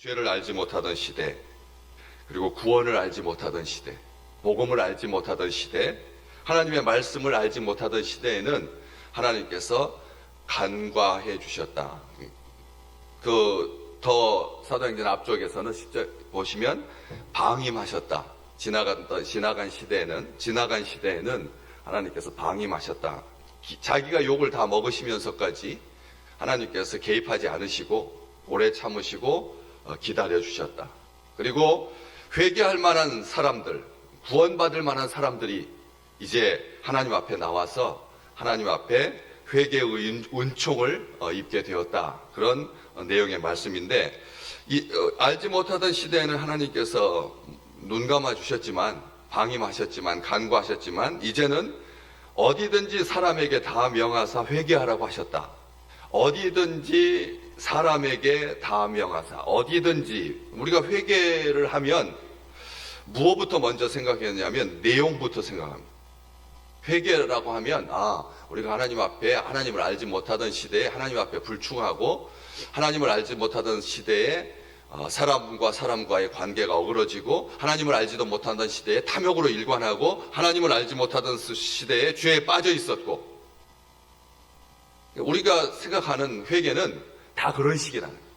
죄를 알지 못하던 시대, 그리고 구원을 알지 못하던 시대, 복음을 알지 못하던 시대, 하나님의 말씀을 알지 못하던 시대에는 하나님께서 간과해 주셨다. 더 사도행전 앞쪽에서는 10절 보시면 방임하셨다. 지나간 시대에는 하나님께서 방임하셨다. 자기가 욕을 다 먹으시면서까지 하나님께서 개입하지 않으시고 오래 참으시고 기다려 주셨다. 그리고 회개할 만한 사람들, 구원받을 만한 사람들이 이제 하나님 앞에 나와서 하나님 앞에 회개의 은총을 입게 되었다. 그런 내용의 말씀인데, 알지 못하던 시대에는 하나님께서 눈 감아 주셨지만, 방임하셨지만, 간구하셨지만, 이제는 어디든지 사람에게 다 명하사 회개하라고 하셨다. 어디든지 사람에게 다 명하사, 어디든지. 우리가 회개를 하면 무엇부터 먼저 생각했냐면 내용부터 생각합니다. 회개라고 하면 우리가 하나님 앞에 하나님을 알지 못하던 시대에 하나님 앞에 불충하고 하나님을 알지 못하던 시대에 사람과 사람과의 관계가 어그러지고 하나님을 알지도 못하던 시대에 탐욕으로 일관하고 하나님을 알지 못하던 시대에 죄에 빠져 있었고, 우리가 생각하는 회개는 다 그런 식이라는 거예요.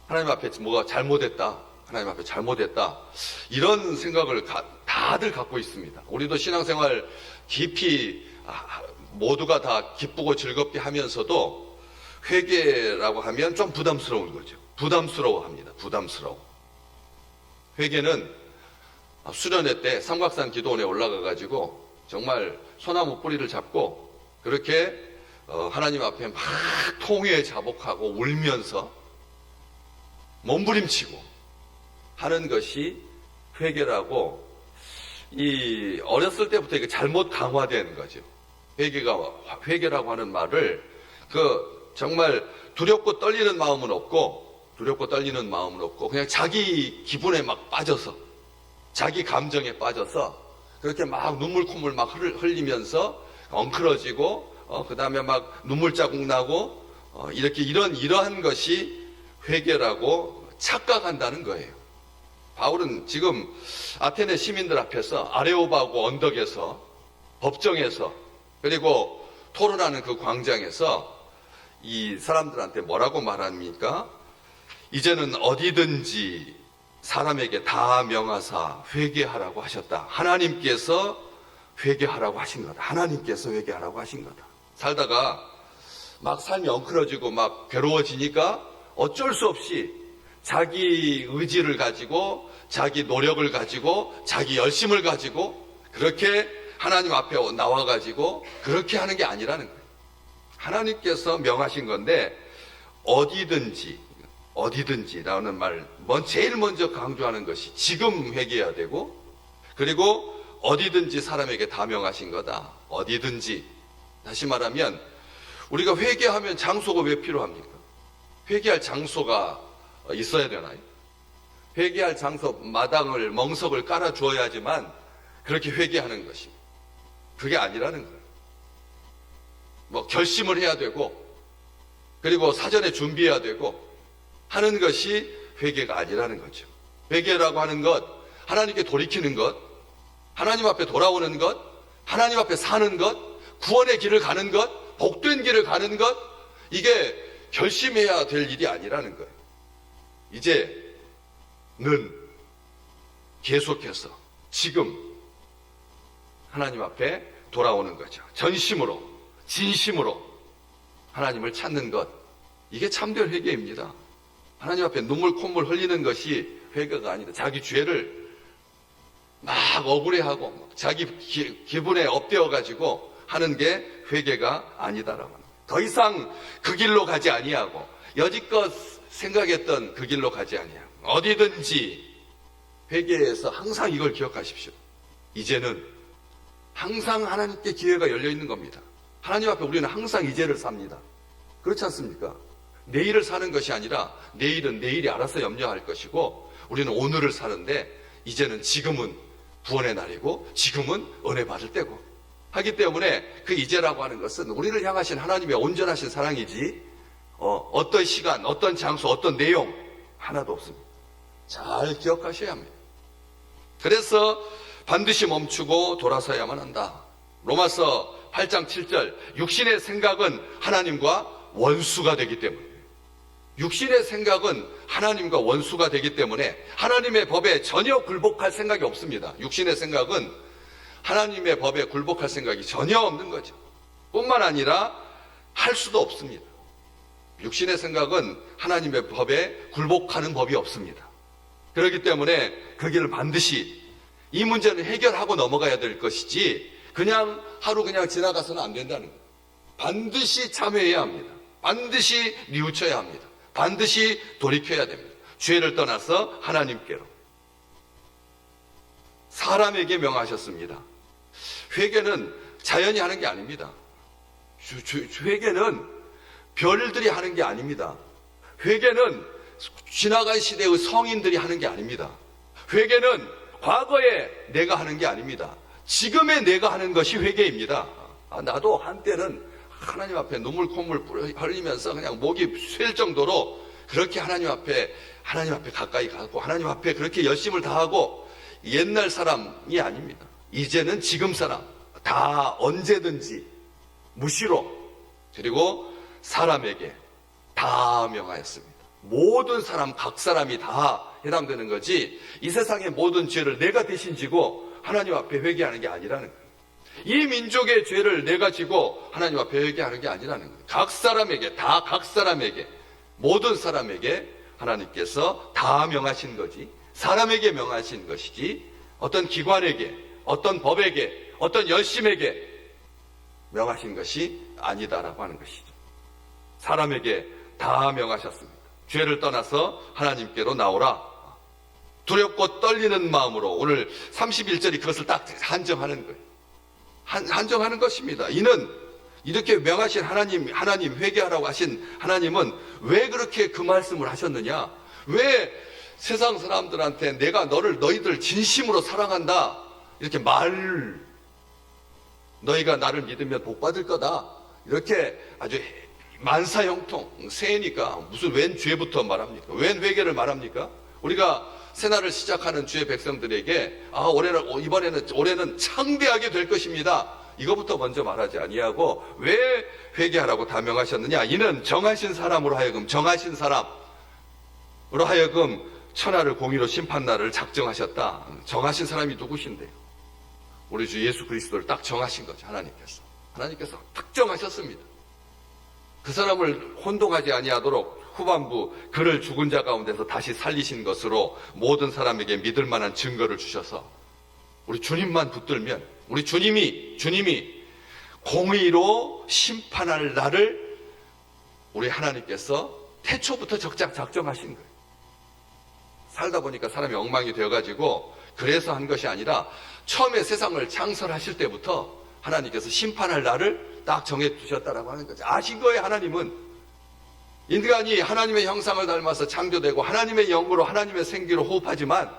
하나님 앞에 뭐가 잘못했다, 하나님 앞에 잘못했다, 이런 생각을 다들 갖고 있습니다. 우리도 신앙생활 깊이 모두가 다 기쁘고 즐겁게 하면서도 회개라고 하면 좀 부담스러운 거죠. 부담스러워합니다. 부담스러워. 회개는 수련회 때 삼각산 기도원에 올라가 가지고 정말 소나무 뿌리를 잡고 그렇게 하나님 앞에 막 통회에 자복하고 울면서 몸부림치고 하는 것이 회개라고, 어렸을 때부터 이게 잘못 강화된 거죠. 회개라고 하는 말을 정말 두렵고 떨리는 마음은 없고 그냥 자기 기분에 막 빠져서, 자기 감정에 빠져서 그렇게 막 눈물 콧물 막 흘리면서 엉클어지고 그 다음에 막 눈물 자국 나고 이러한 것이 회개라고 착각한다는 거예요. 바울은 지금 아테네 시민들 앞에서 아레오바고 언덕에서, 법정에서, 그리고 토론하는 그 광장에서 이 사람들한테 뭐라고 말합니까? 이제는 어디든지 사람에게 다 명하사 회개하라고 하셨다. 하나님께서 회개하라고 하신 거다. 하나님께서 회개하라고 하신 거다. 살다가 막 삶이 엉클어지고 막 괴로워지니까 어쩔 수 없이 자기 의지를 가지고, 자기 노력을 가지고, 자기 열심을 가지고 그렇게 하나님 앞에 나와가지고 그렇게 하는 게 아니라는 거예요. 하나님께서 명하신 건데, 어디든지라는 말, 제일 먼저 강조하는 것이 지금 회개해야 되고, 그리고 어디든지 사람에게 다 명하신 거다. 어디든지. 다시 말하면 우리가 회개하면 장소가 왜 필요합니까? 회개할 장소가 있어야 되나요? 회개할 장소, 마당을, 멍석을 깔아 주어야지만 그렇게 회개하는 것입니다. 그게 아니라는 거예요. 결심을 해야 되고, 그리고 사전에 준비해야 되고 하는 것이 회개가 아니라는 거죠. 회개라고 하는 것, 하나님께 돌이키는 것, 하나님 앞에 돌아오는 것, 하나님 앞에 사는 것, 구원의 길을 가는 것, 복된 길을 가는 것, 이게 결심해야 될 일이 아니라는 거예요. 이제는 계속해서 지금 하나님 앞에 돌아오는 거죠. 전심으로, 진심으로 하나님을 찾는 것, 이게 참된 회개입니다. 하나님 앞에 눈물 콧물 흘리는 것이 회개가 아니다. 자기 죄를 막 억울해하고 자기 기분에 업되어 가지고 하는 게 회개가 아니다라고 합니다. 더 이상 그 길로 가지 아니하고 여지껏 생각했던 그 길로 가지 아니하고 어디든지, 회개에서 항상 이걸 기억하십시오. 이제는 항상 하나님께 기회가 열려 있는 겁니다. 하나님 앞에 우리는 항상 이제를 삽니다. 그렇지 않습니까? 내일을 사는 것이 아니라 내일은 내일이 알아서 염려할 것이고, 우리는 오늘을 사는데, 이제는 지금은 구원의 날이고 지금은 은혜 받을 때고 하기 때문에, 그 이제라고 하는 것은 우리를 향하신 하나님의 온전하신 사랑이지 어떤 시간, 어떤 장소, 어떤 내용, 하나도 없습니다. 잘 기억하셔야 합니다. 그래서 반드시 멈추고 돌아서야만 한다. 로마서 8장 7절, 육신의 생각은 하나님과 원수가 되기 때문에, 육신의 생각은 하나님과 원수가 되기 때문에 하나님의 법에 전혀 굴복할 생각이 없습니다. 육신의 생각은 하나님의 법에 굴복할 생각이 전혀 없는 거죠. 뿐만 아니라 할 수도 없습니다. 육신의 생각은 하나님의 법에 굴복하는 법이 없습니다. 그렇기 때문에 그 길을 반드시, 이 문제는 해결하고 넘어가야 될 것이지 그냥 하루 그냥 지나가서는 안 된다는 거예요. 반드시 참여해야 합니다. 반드시 뉘우쳐야 합니다. 반드시 돌이켜야 됩니다. 죄를 떠나서 하나님께로. 사람에게 명하셨습니다. 회개는 자연이 하는 게 아닙니다. 회개는 별들이 하는 게 아닙니다. 회개는 지나간 시대의 성인들이 하는 게 아닙니다. 회개는 과거에 내가 하는 게 아닙니다. 지금의 내가 하는 것이 회개입니다. 나도 한때는 하나님 앞에 눈물 콧물 흘리면서 그냥 목이 쉴 정도로 그렇게 하나님 앞에 가까이 가고 하나님 앞에 그렇게 열심을 다하고 옛날 사람이 아닙니다. 이제는 지금 사람, 다 언제든지 무시로, 그리고 사람에게 다 명하였습니다. 모든 사람, 각 사람이 다 해당되는 거지, 이 세상의 모든 죄를 내가 대신 지고 하나님 앞에 회개하는 게 아니라는 거예요. 이 민족의 죄를 내가 지고 하나님 앞에 회개하는 게 아니라는 거예요. 각 사람에게, 다 각 사람에게, 모든 사람에게 하나님께서 다 명하신 거지, 사람에게 명하신 것이지 어떤 기관에게, 어떤 법에게, 어떤 열심에게 명하신 것이 아니다라고 하는 것이죠. 사람에게 다 명하셨습니다. 죄를 떠나서 하나님께로 나오라. 두렵고 떨리는 마음으로, 오늘 31절이 그것을 딱 한정하는 거예요. 한정하는 것입니다. 이는 이렇게 명하신 하나님 회개하라고 하신 하나님은 왜 그렇게 그 말씀을 하셨느냐? 왜 세상 사람들한테 내가 너희들 진심으로 사랑한다, 이렇게 너희가 나를 믿으면 복 받을 거다, 이렇게 아주 만사형통, 새해니까 무슨 웬 죄부터 말합니까? 웬 회개를 말합니까? 우리가 새날을 시작하는 주의 백성들에게 올해는 창대하게 될 것입니다, 이거부터 먼저 말하지 아니하고 왜 회개하라고 다 명하셨느냐? 이는 정하신 사람으로 하여금, 천하를 공의로 심판날을 작정하셨다. 정하신 사람이 누구신데요? 우리 주 예수 그리스도를 딱 정하신 거죠. 하나님께서 특정하셨습니다. 그 사람을 혼동하지 아니하도록 후반부 그를 죽은 자 가운데서 다시 살리신 것으로 모든 사람에게 믿을 만한 증거를 주셔서 우리 주님만 붙들면, 우리 주님이 공의로 심판할 날을 우리 하나님께서 태초부터 작정하신 거예요. 살다 보니까 사람이 엉망이 되어가지고 그래서 한 것이 아니라 처음에 세상을 창설하실 때부터 하나님께서 심판할 날을 딱 정해 두셨다라고 하는 거죠. 아신 거예요. 하나님은 인간이 하나님의 형상을 닮아서 창조되고 하나님의 영으로 하나님의 생기로 호흡하지만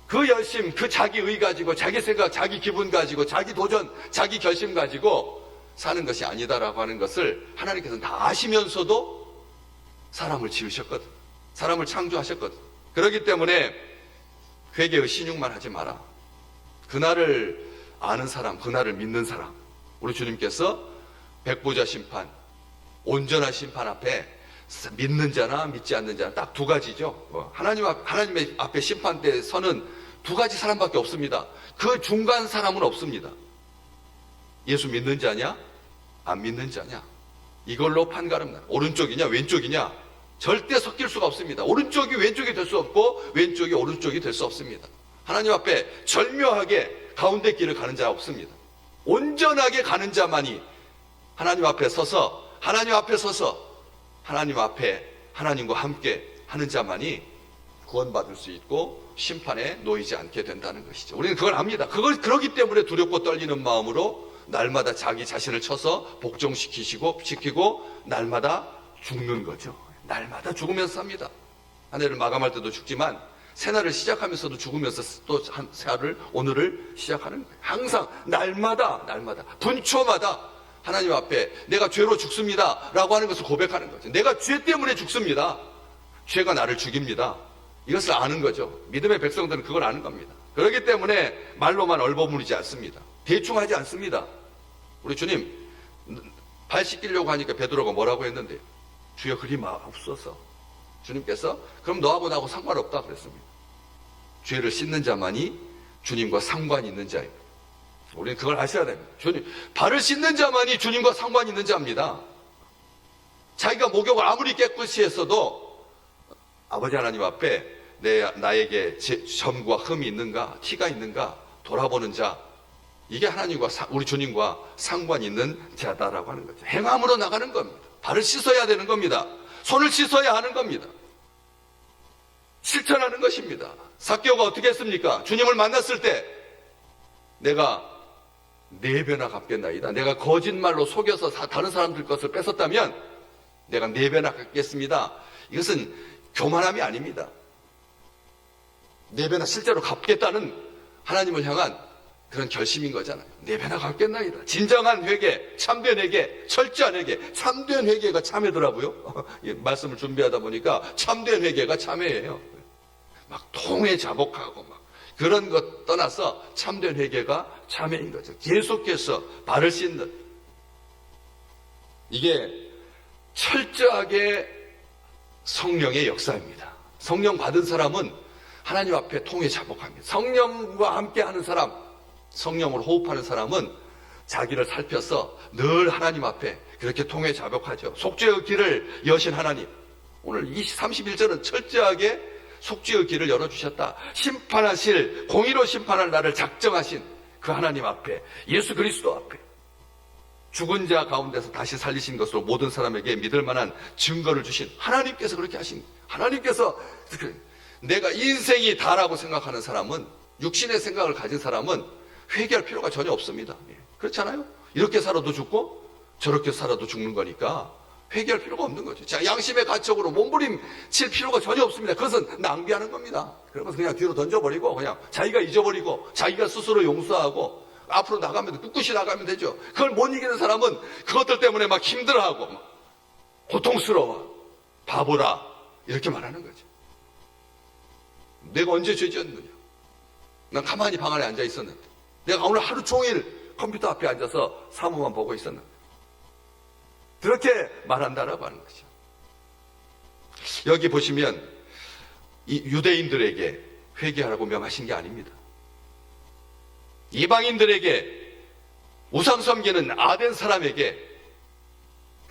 그 열심, 그 자기 의 가지고 자기 생각, 자기 기분 가지고 자기 도전, 자기 결심 가지고 사는 것이 아니다라고 하는 것을 하나님께서는 다 아시면서도 사람을 지으셨거든. 사람을 창조하셨거든. 그렇기 때문에 회개의 신용만 하지 마라. 그날을 아는 사람, 그날을 믿는 사람, 우리 주님께서 백보자 심판, 온전한 심판 앞에 믿는 자나 믿지 않는 자나 딱 두 가지죠. 하나님의 앞에 심판대에 서는 두 가지 사람밖에 없습니다. 그 중간 사람은 없습니다. 예수 믿는 자냐, 안 믿는 자냐, 이걸로 판가름나. 오른쪽이냐 왼쪽이냐 절대 섞일 수가 없습니다. 오른쪽이 왼쪽이 될 수 없고 왼쪽이 오른쪽이 될 수 없습니다. 하나님 앞에 절묘하게 가운데 길을 가는 자 없습니다. 온전하게 가는 자만이 하나님 앞에 서서 하나님 앞에 하나님과 함께 하는 자만이 구원받을 수 있고 심판에 놓이지 않게 된다는 것이죠. 우리는 그걸 압니다. 그러기 때문에 두렵고 떨리는 마음으로 날마다 자기 자신을 쳐서 복종시키고 날마다 죽는 거죠. 날마다 죽으면서 삽니다. 한 해를 마감할 때도 죽지만 새날을 시작하면서도 죽으면서 또 한 새날을, 오늘을 시작하는 거예요. 항상 날마다 분초마다 하나님 앞에 내가 죄로 죽습니다 라고 하는 것을 고백하는 거죠. 내가 죄 때문에 죽습니다. 죄가 나를 죽입니다. 이것을 아는 거죠. 믿음의 백성들은 그걸 아는 겁니다. 그렇기 때문에 말로만 얼버무리지 않습니다. 대충 하지 않습니다. 우리 주님 발 씻기려고 하니까 베드로가 뭐라고 했는데요? 주여 그리 마옵소서. 주님께서 그럼 너하고 나하고 상관없다 그랬습니다. 죄를 씻는 자만이 주님과 상관이 있는 자입니다. 우리는 그걸 아셔야 됩니다. 주님, 발을 씻는 자만이 주님과 상관이 있는 자입니다. 자기가 목욕을 아무리 깨끗이 했어도 아버지 하나님 앞에 나에게 점과 흠이 있는가, 티가 있는가 돌아보는 자, 이게 하나님과 우리 주님과 상관이 있는 자다라고 하는 거죠. 행함으로 나가는 겁니다. 발을 씻어야 되는 겁니다. 손을 씻어야 하는 겁니다. 실천하는 것입니다. 삭개오가 어떻게 했습니까? 주님을 만났을 때 내가 4배나 갚겠나이다. 내가 거짓말로 속여서 다른 사람들 것을 뺏었다면 내가 4배나 갚겠습니다. 이것은 교만함이 아닙니다. 4배나 실제로 갚겠다는 하나님을 향한 그런 결심인 거잖아요. 4배나 갚겠나이다. 진정한 회개, 참된 회개, 철저한 회개. 참된 회개가 참회더라고요. 말씀을 준비하다 보니까 참된 회개가 참회예요. 막 통회 자복하고 막 그런 것 떠나서 참된 회개가 참회인 거죠. 계속해서 발을 씻는, 이게 철저하게 성령의 역사입니다. 성령 받은 사람은 하나님 앞에 통회 자복합니다. 성령과 함께하는 사람, 성령으로 호흡하는 사람은 자기를 살펴서 늘 하나님 앞에 그렇게 통회 자복하죠. 속죄의 길을 여신 하나님, 오늘 31절은 철저하게 속죄의 길을 열어주셨다. 심판하실, 공의로 심판할 날을 작정하신 그 하나님 앞에, 예수 그리스도 앞에 죽은 자 가운데서 다시 살리신 것으로 모든 사람에게 믿을 만한 증거를 주신 하나님께서 그렇게 하신, 하나님께서 내가 인생이 다라고 생각하는 사람은, 육신의 생각을 가진 사람은 회개할 필요가 전혀 없습니다. 그렇잖아요? 이렇게 살아도 죽고 저렇게 살아도 죽는 거니까 회개할 필요가 없는 거죠. 자, 양심의 가책으로 몸부림칠 필요가 전혀 없습니다. 그것은 낭비하는 겁니다. 그러면서 그냥 뒤로 던져버리고 그냥 자기가 잊어버리고 자기가 스스로 용서하고 앞으로 나가면, 꿋꿋이 나가면 되죠. 그걸 못 이기는 사람은 그것들 때문에 막 힘들어하고 막 고통스러워, 바보라 이렇게 말하는 거죠. 내가 언제 죄 지었느냐? 난 가만히 방 안에 앉아 있었는데, 내가 오늘 하루 종일 컴퓨터 앞에 앉아서 사무만 보고 있었는데, 그렇게 말한다라고 하는 거죠. 여기 보시면 이 유대인들에게 회개하라고 명하신 게 아닙니다. 이방인들에게, 우상 섬기는 아덴 사람에게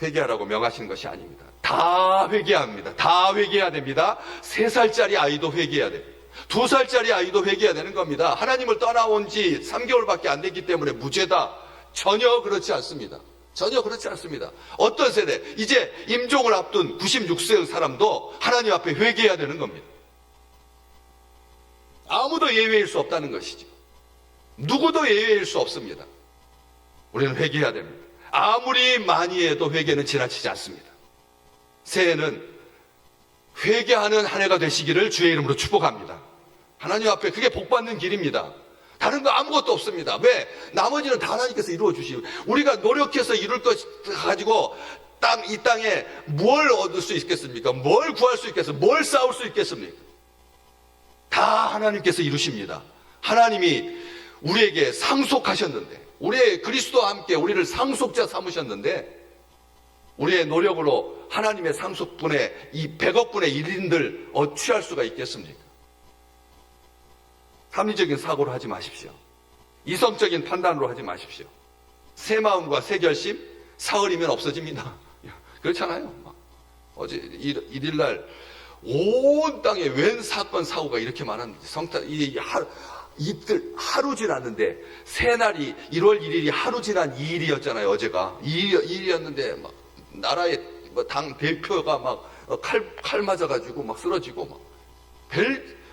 회개하라고 명하신 것이 아닙니다. 다 회개합니다. 다 회개해야 됩니다. 3살짜리 아이도 회개해야 됩니다. 2살짜리 아이도 회개해야 되는 겁니다. 하나님을 떠나온 지 3개월밖에 안 됐기 때문에 무죄다. 전혀 그렇지 않습니다. 전혀 그렇지 않습니다. 어떤 세대, 이제 임종을 앞둔 96세의 사람도 하나님 앞에 회개해야 되는 겁니다. 아무도 예외일 수 없다는 것이죠. 누구도 예외일 수 없습니다. 우리는 회개해야 됩니다. 아무리 많이 해도 회개는 지나치지 않습니다. 새해는 회개하는 한 해가 되시기를 주의 이름으로 축복합니다. 하나님 앞에 그게 복받는 길입니다. 다른 거 아무것도 없습니다. 왜? 나머지는 다 하나님께서 이루어 주시고, 우리가 노력해서 이룰 것 가지고 이 땅에 뭘 얻을 수 있겠습니까? 뭘 구할 수 있겠습니까? 뭘 쌓을 수 있겠습니까? 다 하나님께서 이루십니다. 하나님이 우리에게 상속하셨는데, 우리의 그리스도와 함께 우리를 상속자 삼으셨는데, 우리의 노력으로 하나님의 상속분의 이 100억분의 1인들 취할 수가 있겠습니까? 합리적인 사고로 하지 마십시오. 이성적인 판단으로 하지 마십시오. 새 마음과 새 결심, 사흘이면 없어집니다. 그렇잖아요. 어제 일일날 온 땅에 웬 사건 사고가 이렇게 많았는지, 이틀 하루 지났는데, 새날이 1월 1일이 하루 지난 2일이었잖아요. 어제가 2일이었는데 막 나라의 당 대표가 막 칼 맞아가지고 막 쓰러지고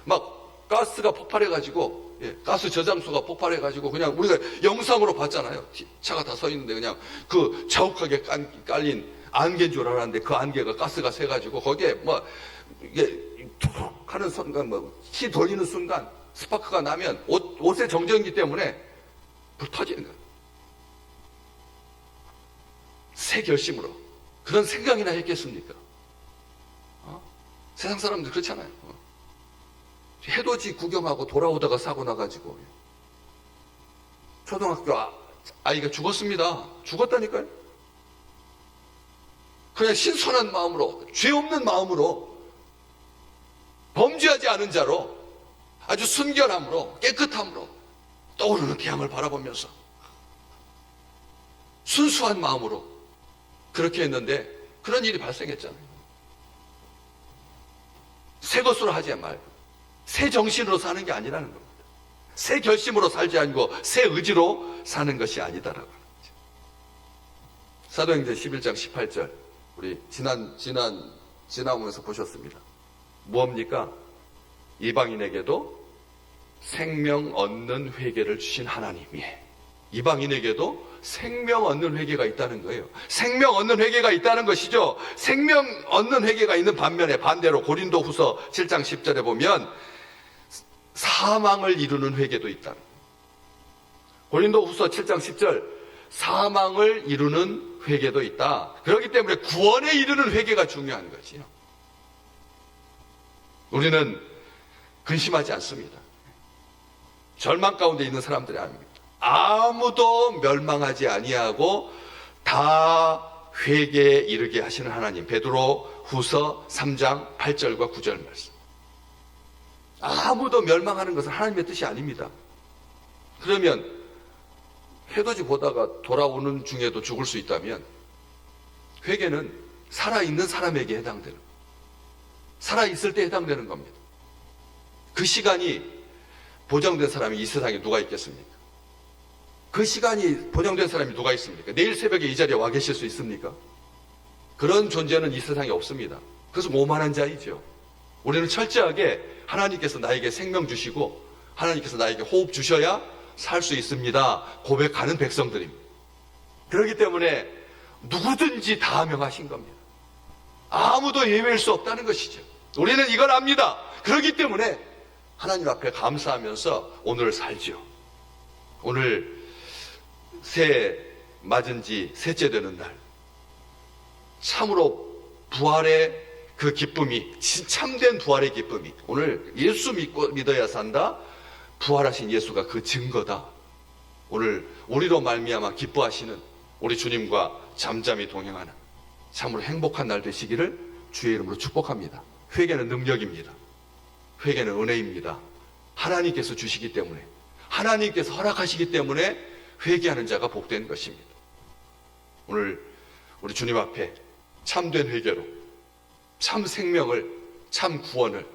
막 가스가 폭발해가지고, 가스 저장소가 폭발해가지고, 그냥 우리가 영상으로 봤잖아요. 차가 다 서 있는데 그냥 그 자욱하게 깔린 안개인 줄 알았는데 그 안개가 가스가 새가지고 거기에 이게 툭 하는 순간, 키 돌리는 순간 스파크가 나면 옷의 정전기 때문에 불 터지는 거예요. 새 결심으로 그런 생각이나 했겠습니까? 세상 사람들 그렇잖아요. 해돋이 구경하고 돌아오다가 사고 나가지고 초등학교 아이가 죽었습니다. 죽었다니까요. 그냥 신선한 마음으로, 죄 없는 마음으로, 범죄하지 않은 자로, 아주 순결함으로, 깨끗함으로 떠오르는 태양을 바라보면서 순수한 마음으로 그렇게 했는데 그런 일이 발생했잖아요. 새 것으로 하지 말고 새 정신으로 사는 게 아니라는 겁니다. 새 결심으로 살지 않고 새 의지로 사는 것이 아니다라고 하는 거죠. 사도행전 11장 18절 우리 지나오면서 보셨습니다. 뭡니까? 이방인에게도 생명 얻는 회개를 주신 하나님이 이방인에게도 생명 얻는 회개가 있다는 거예요. 생명 얻는 회개가 있다는 것이죠. 생명 얻는 회개가 있는 반면에 반대로 고린도후서 7장 10절에 보면 사망을 이루는 회개도 있다. 고린도후서 7장 10절 사망을 이루는 회개도 있다. 그렇기 때문에 구원에 이르는 회개가 중요한 거지요. 우리는 근심하지 않습니다. 절망 가운데 있는 사람들이 아닙니다. 아무도 멸망하지 아니하고 다 회개에 이르게 하시는 하나님. 베드로 후서 3장 8절과 9절 말씀. 아무도 멸망하는 것은 하나님의 뜻이 아닙니다. 그러면 해돋이 보다가 돌아오는 중에도 죽을 수 있다면 회개는 살아있는 사람에게 해당되는, 살아있을 때 해당되는 겁니다. 그 시간이 보정된 사람이 이 세상에 누가 있겠습니까? 그 시간이 보정된 사람이 누가 있습니까? 내일 새벽에 이 자리에 와 계실 수 있습니까? 그런 존재는 이 세상에 없습니다. 그래서 오만한 자이죠. 우리는 철저하게 하나님께서 나에게 생명 주시고 하나님께서 나에게 호흡 주셔야 살 수 있습니다. 고백하는 백성들입니다. 그렇기 때문에 누구든지 다 명하신 겁니다. 아무도 예외일 수 없다는 것이죠. 우리는 이걸 압니다. 그렇기 때문에 하나님 앞에 감사하면서 오늘을 살죠. 오늘 새 맞은 지 셋째 되는 날, 참으로 부활의 그 기쁨이, 참된 부활의 기쁨이, 오늘 예수 믿어야 산다. 부활하신 예수가 그 증거다. 오늘 우리로 말미암아 기뻐하시는 우리 주님과 잠잠히 동행하는 참으로 행복한 날 되시기를 주의 이름으로 축복합니다. 회개는 능력입니다. 회개는 은혜입니다. 하나님께서 주시기 때문에, 하나님께서 허락하시기 때문에 회개하는 자가 복된 것입니다. 오늘 우리 주님 앞에 참된 회개로 참 생명을, 참 구원을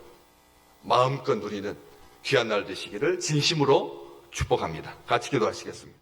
마음껏 누리는 귀한 날 되시기를 진심으로 축복합니다. 같이 기도하시겠습니다.